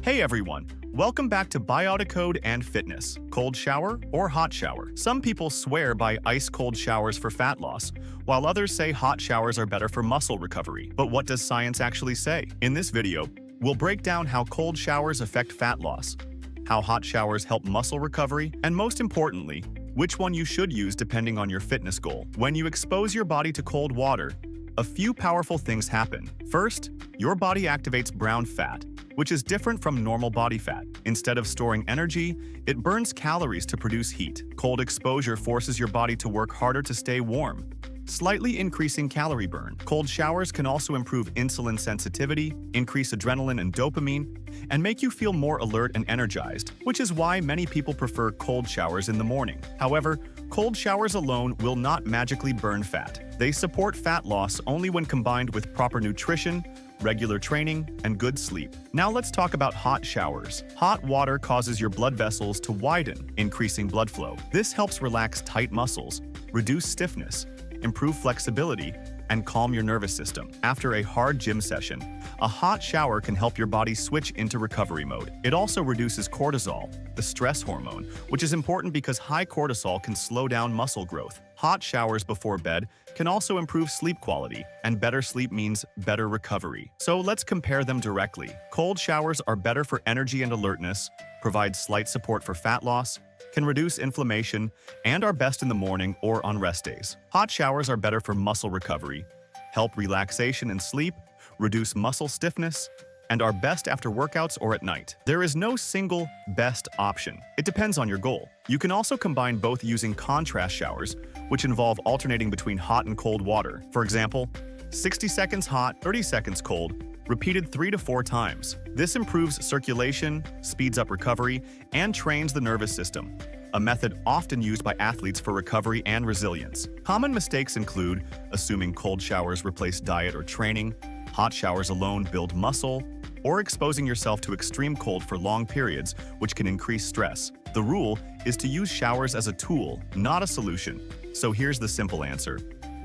Hey everyone, welcome back to BIODECODE and Fitness. Cold shower or hot shower? Some people swear by ice-cold showers for fat loss, while others say hot showers are better for muscle recovery. But what does science actually say? In this video, we'll break down how cold showers affect fat loss, how hot showers help muscle recovery, and most importantly, which one you should use depending on your fitness goal. When you expose your body to cold water, a few powerful things happen. First, your body activates brown fat, which is different from normal body fat. Instead of storing energy, it burns calories to produce heat. Cold exposure forces your body to work harder to stay warm, slightly increasing calorie burn. Cold showers can also improve insulin sensitivity, increase adrenaline and dopamine, and make you feel more alert and energized, which is why many people prefer cold showers in the morning. However, cold showers alone will not magically burn fat. They support fat loss only when combined with proper nutrition, regular training, and good sleep. Now let's talk about hot showers. Hot water causes your blood vessels to widen, increasing blood flow. This helps relax tight muscles, reduce stiffness, improve flexibility, and calm your nervous system. After a hard gym session, a hot shower can help your body switch into recovery mode. It also reduces cortisol, the stress hormone, which is important because high cortisol can slow down muscle growth. Hot showers before bed can also improve sleep quality, and better sleep means better recovery. So let's compare them directly. Cold showers are better for energy and alertness, provide slight support for fat loss, can reduce inflammation, and are best in the morning or on rest days. Hot showers are better for muscle recovery, help relaxation and sleep, reduce muscle stiffness, and are best after workouts or at night. There is no single best option. It depends on your goal. You can also combine both using contrast showers, which involve alternating between hot and cold water. For example, 60 seconds hot, 30 seconds cold, repeated 3 to 4 times. This improves circulation, speeds up recovery, and trains the nervous system, a method often used by athletes for recovery and resilience. Common mistakes include assuming cold showers replace diet or training, hot showers alone build muscle, or exposing yourself to extreme cold for long periods, which can increase stress. The rule is to use showers as a tool, not a solution. So here's the simple answer.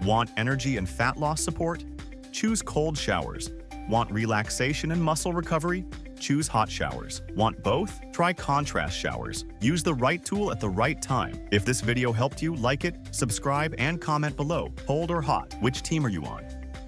Want energy and fat loss support? Choose cold showers. Want relaxation and muscle recovery? Choose hot showers. Want both? Try contrast showers. Use the right tool at the right time. If this video helped you, like it, subscribe, and comment below. Cold or hot? Which team are you on?